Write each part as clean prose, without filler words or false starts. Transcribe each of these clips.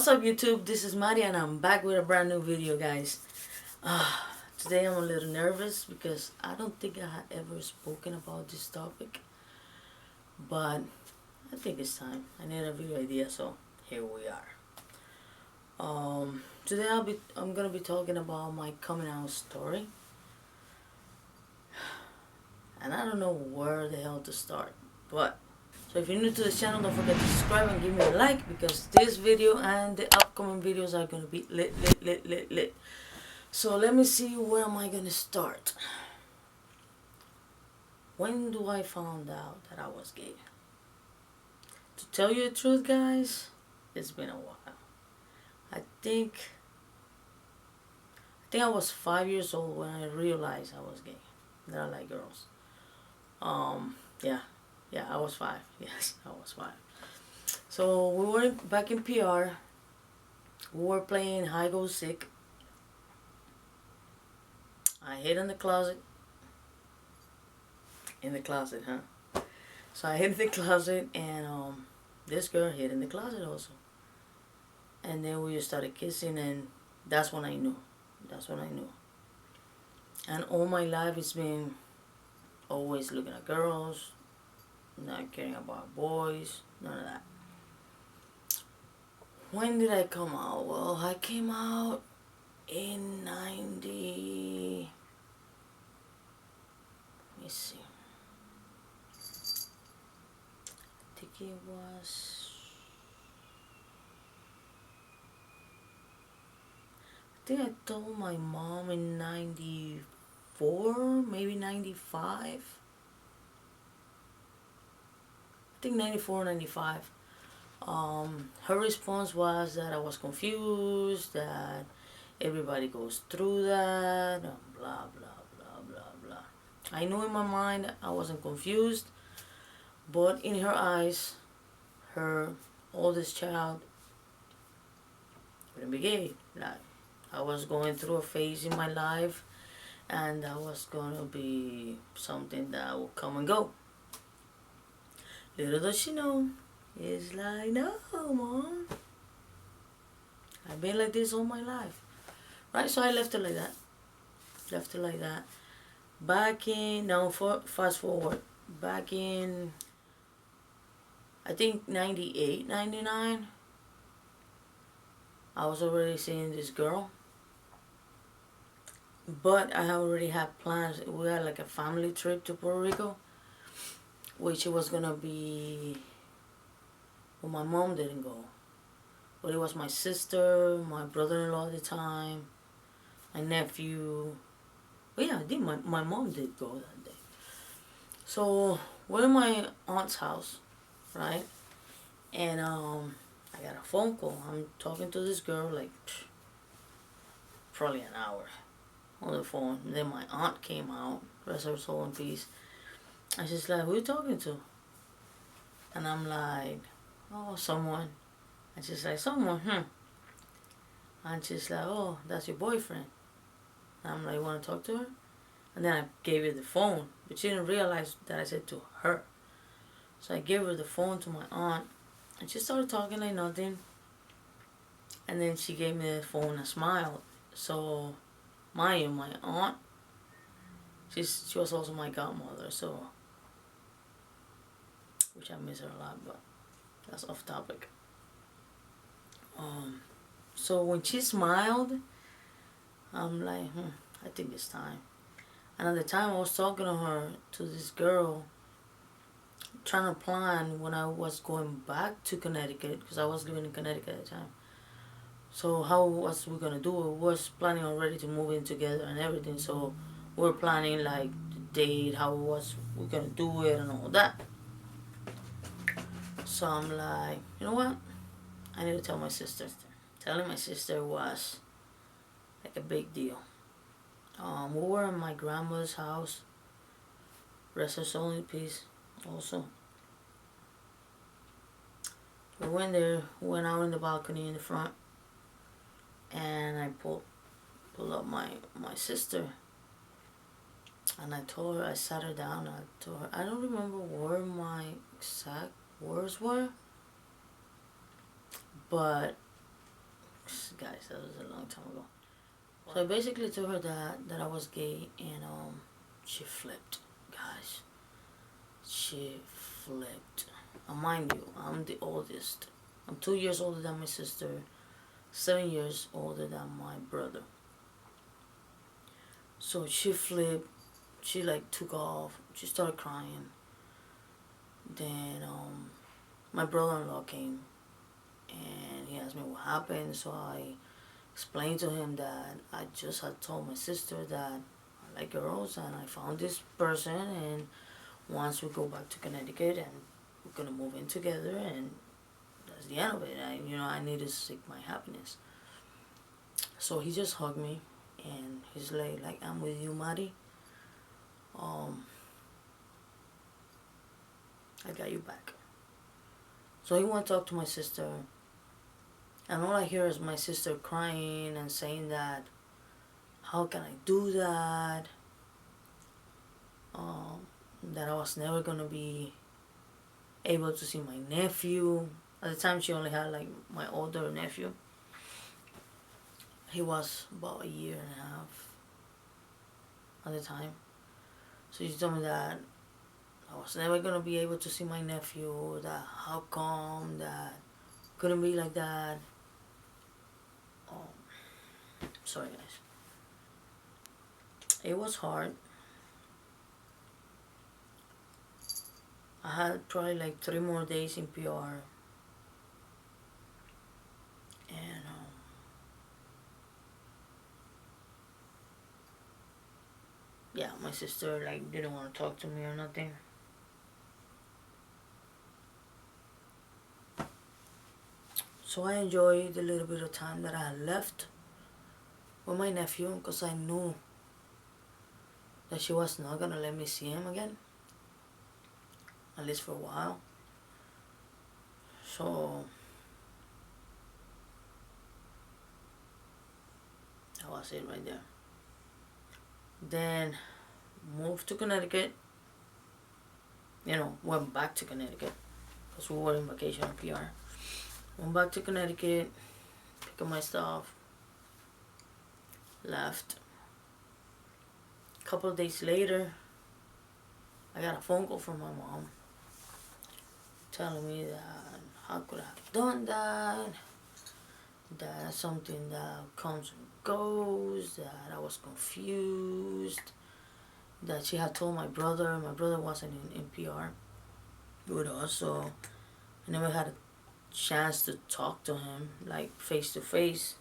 What's up YouTube, this is Maddie and I'm back with a brand new video, guys. Today I'm a little nervous because I don't think I had ever spoken about this topic, but I think it's time. I need a video idea, so here we are. Today I'm gonna be talking about my coming out story, and I don't know where the hell to start, but so if you're new to the channel, don't forget to subscribe and give me a like, because this video and the upcoming videos are going to be lit. So let me see, where am I going to start? When do I found out that I was gay? To tell you the truth, guys, it's been a while. I think I was 5 years old when I realized I was gay, that I like girls. Yeah, I was 5. Yes, I was 5. So we were back in PR. We were playing hide go seek. I hid in the closet. So I hid in the closet, and this girl hid in the closet also. And then we just started kissing, and that's when I knew. And all my life it's been always looking at girls, not caring about boys, none of that. When did I come out? Well, I came out in 90... Let me see. I think it was... I think I told my mom in 94, maybe 95. I think 94, 95. Her response was that I was confused, that everybody goes through that, and blah, blah, blah, blah, blah. I knew in my mind I wasn't confused, but in her eyes, her oldest child wouldn't be gay. Like, I was going through a phase in my life, and that was going to be something that would come and go. Little does she know, it's like, no, Mom. I've been like this all my life. Right? So I left it like that. Back in, now fast forward. Back in, I think 98, 99. I was already seeing this girl. But I already had plans. We had like a family trip to Puerto Rico, which it was going to be... Well, my mom didn't go. But it was my sister, my brother-in-law at the time, my nephew. But yeah, I think my mom did go that day. So we're in my aunt's house, right? And I got a phone call. I'm talking to this girl like probably an hour on the phone. And then my aunt came out, rest her soul in peace. And she's like, who you talking to? And I'm like, oh, someone. And she's like, someone, And she's like, oh, that's your boyfriend. And I'm like, you want to talk to her? And then I gave her the phone, but she didn't realize that I said to her. So I gave her the phone to my aunt, and she started talking like nothing. And then she gave me the phone and smiled. So, my aunt, she was also my godmother, so, which I miss her a lot, but that's off topic. So when she smiled, I'm like, I think it's time. And at the time I was talking to this girl, trying to plan when I was going back to Connecticut, because I was living in Connecticut at the time. So how was we gonna do it? We was planning already to move in together and everything, so we were planning like the date, how we gonna do it and all that. So I'm like, you know what? I need to tell my sister. Telling my sister was like a big deal. We were in my grandmother's house. Rest her soul in peace also. We went there, went out in the balcony in the front, and I pulled up my sister, and I told her, I sat her down, and I told her, I don't remember where my exact words were, but Guys, that was a long time ago. So I basically told her that I was gay, and she flipped, guys. She flipped. Mind you, I'm the oldest. I'm 2 years older than my sister, 7 years older than my brother. So she flipped. She like took off. She started crying. Then my brother-in-law came, and he asked me what happened. So I explained to him that I just had told my sister that I like girls, and I found this person, and once we go back to Connecticut, and we're gonna move in together, and that's the end of it. I need to seek my happiness. So he just hugged me, and he's like I'm with you, Mari. Um, I got you back. So he went to talk to my sister, and all I hear is my sister crying and saying that, how can I do that? That I was never gonna be able to see my nephew. At the time, she only had like my older nephew. He was about a year and a half at the time. So she told me that I was never gonna be able to see my nephew. That how come that couldn't be like that. Sorry guys. It was hard. I had probably like 3 more days in PR, and yeah, my sister like didn't want to talk to me or nothing. So I enjoyed the little bit of time that I had left with my nephew, because I knew that she was not gonna let me see him again, at least for a while. So that was it right there. Then moved to Connecticut. Went back to Connecticut because we were in vacation in PR. Went back to Connecticut, picked up my stuff, left. A couple of days later, I got a phone call from my mom telling me that how could I have done that, that's something that comes and goes, that I was confused, that she had told my brother wasn't in PR with us, so I never had a chance to talk to him, like face to face.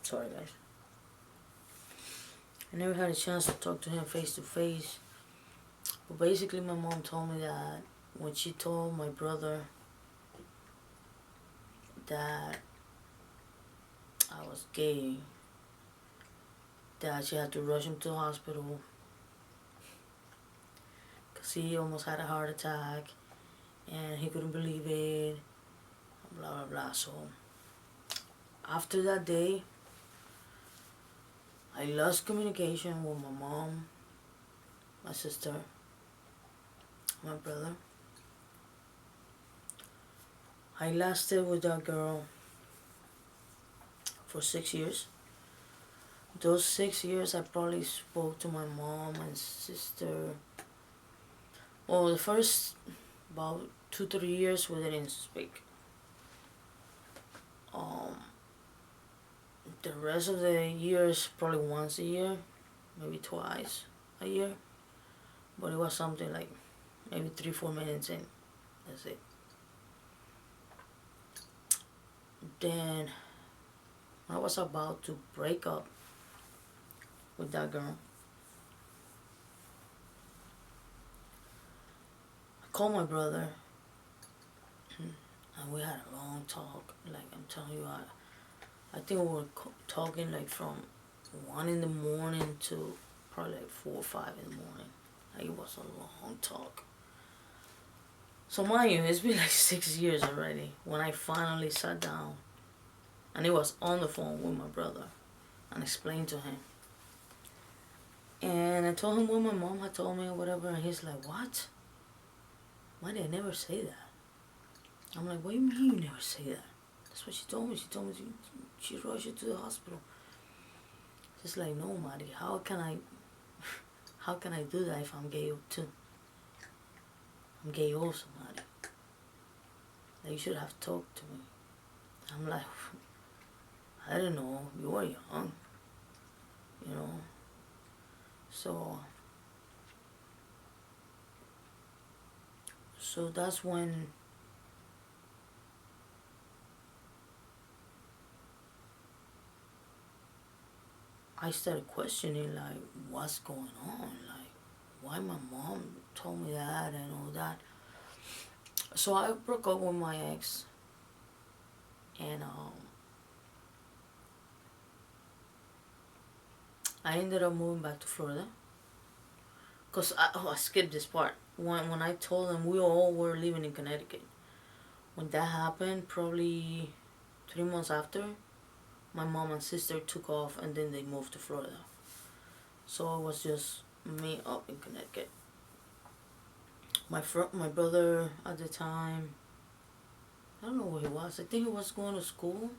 Sorry guys. I never had a chance to talk to him face to face. But basically my mom told me that when she told my brother that I was gay, that she had to rush him to the hospital because he almost had a heart attack and he couldn't believe it, blah blah blah. So after that day, I lost communication with my mom, my sister, my brother. I lasted with that girl for 6 years. Those 6 years I probably spoke to my mom and sister. Well, the first about 2-3 years we didn't speak. The rest of the years probably once a year, maybe twice a year. But it was something like maybe 3-4 minutes in. That's it. Then I was about to break up with that girl. I called my brother and we had a long talk. Like I'm telling you, I think we were talking like from 1 in the morning to probably like 4 or 5 in the morning. Like it was a long talk. So mind you, it's been like 6 years already when I finally sat down and it was on the phone with my brother and explained to him. And I told him what my mom had told me or whatever, and he's like, what? Why did I never say that? I'm like, what do you mean you never say that? That's what she told me. She told me she rushed you to the hospital. Just like, no, Maddie, how can I do that if I'm gay too? I'm gay also, Maddie. Like, you should have talked to me. I'm like, I don't know, you were young, you know. So that's when I started questioning, like, what's going on? Like, why my mom told me that and all that. So I broke up with my ex, and I ended up moving back to Florida. Because I skipped this part. When I told them we all were living in Connecticut. When that happened, probably 3 months after, my mom and sister took off and then they moved to Florida. So it was just me up in Connecticut. My brother at the time, I don't know where he was. I think he was going to school.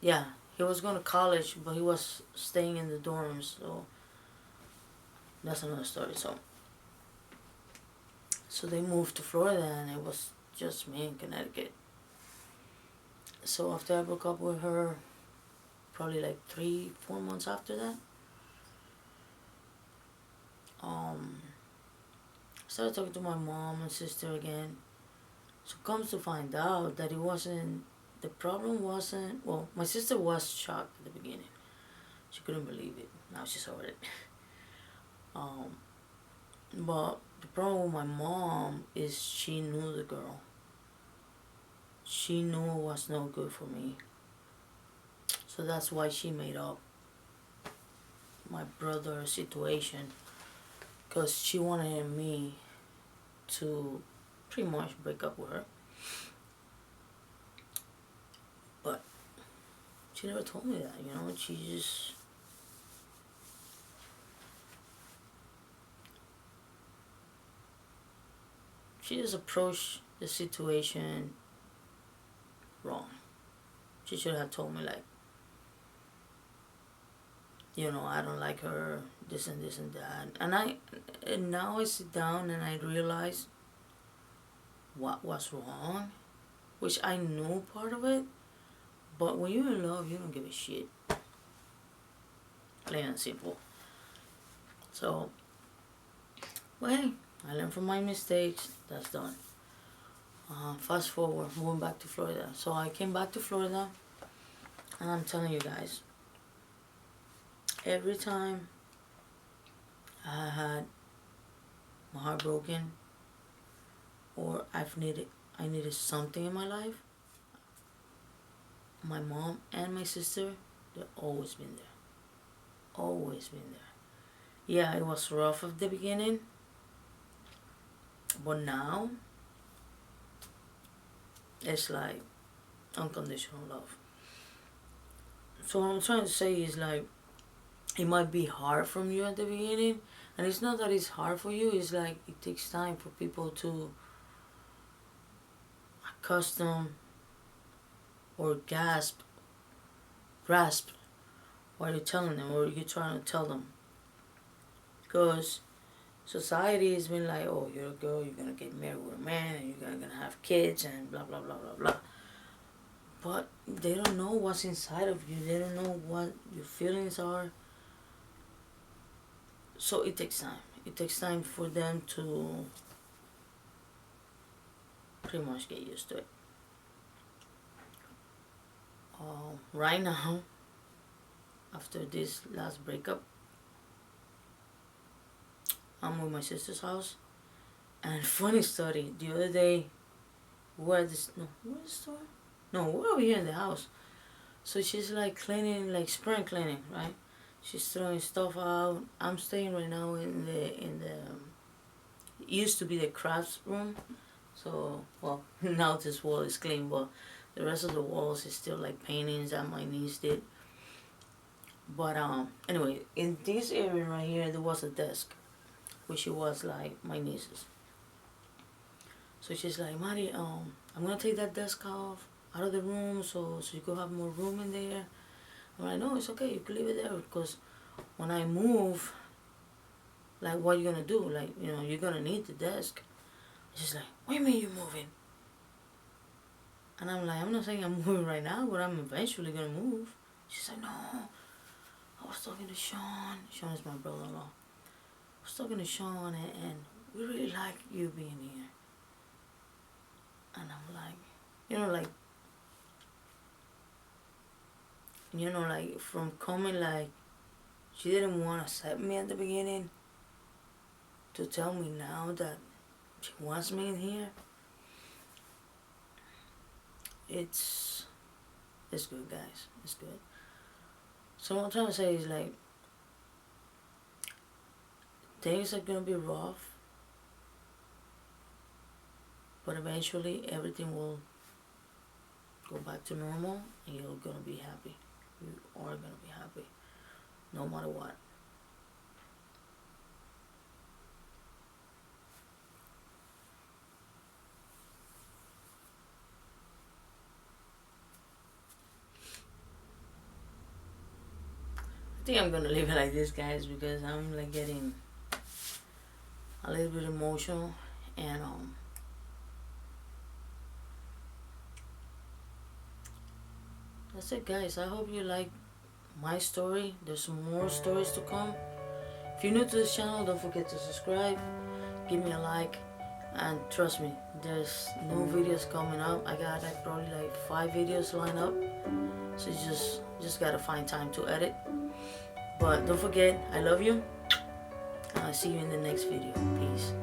Yeah, he was going to college, but he was staying in the dorms. So that's another story. So they moved to Florida and it was just me in Connecticut. So after I broke up with her, probably like 3-4 months after that, I started talking to my mom and sister again. So comes to find out that the problem wasn't, well, my sister was shocked at the beginning. She couldn't believe it. Now she's over it. But the problem with my mom is she knew the girl. She knew it was no good for me. So that's why she made up my brother's situation. Because she wanted me to pretty much break up with her. But she never told me that, you know. She just approached the situation wrong. She should have told me, like, you know, I don't like her, this and this and that. And now I sit down and I realize what was wrong, which I knew part of it. But when you're in love, you don't give a shit. Plain and simple. So, well, hey, I learned from my mistakes. That's done. Fast forward, moving back to Florida. So I came back to Florida, and I'm telling you guys, every time I had my heart broken, or I needed something in my life, my mom and my sister, they've always been there. Always been there. Yeah, it was rough at the beginning, but now it's like unconditional love. So what I'm trying to say is, like, it might be hard from you at the beginning, and it's not that it's hard for you, it's like it takes time for people to accustom or grasp what you're telling them or you're trying to tell them. Because society has been like, oh, you're a girl, you're gonna get married with a man, and you're gonna have kids, and blah blah blah blah blah. But they don't know what's inside of you. They don't know what your feelings are. So it takes time. It takes time for them to pretty much get used to it. Right now, after this last breakup, I'm with my sister's house. And funny story, the other day, we're at the store? No, we're over here in the house. So she's like cleaning, like spring cleaning, right? She's throwing stuff out. I'm staying right now in the it used to be the crafts room. So, well, now this wall is clean, but the rest of the walls is still like paintings that my niece did. But anyway, in this area right here, there was a desk, which was like my niece's. So she's like, Mari, I'm gonna take that desk out of the room so you could have more room in there. I'm like, no, it's okay, you can leave it there, because when I move, like, what are you gonna do? Like, you're gonna need the desk. She's like, what do you mean you're moving? And I'm like, I'm not saying I'm moving right now, but I'm eventually gonna move. She's like, no, I was talking to Sean. Sean is my brother-in-law. I was talking to Sean, and we really like you being here. And I'm like, from coming, like, she didn't want to accept me at the beginning, to tell me now that she wants me in here. It's good, guys. It's good. So what I'm trying to say is, like, things are gonna be rough, but eventually everything will go back to normal, and you're gonna be happy. You are gonna be happy, no matter what. I think I'm gonna leave it like this, guys, because I'm like getting a little bit emotional, and that's it, guys. I hope you like my story. There's more stories to come. If you're new to this channel, don't forget to subscribe, give me a like, and trust me, there's new videos coming up. I got like probably like 5 videos lined up, so you just gotta find time to edit. But don't forget, I love you, and I'll see you in the next video. Peace.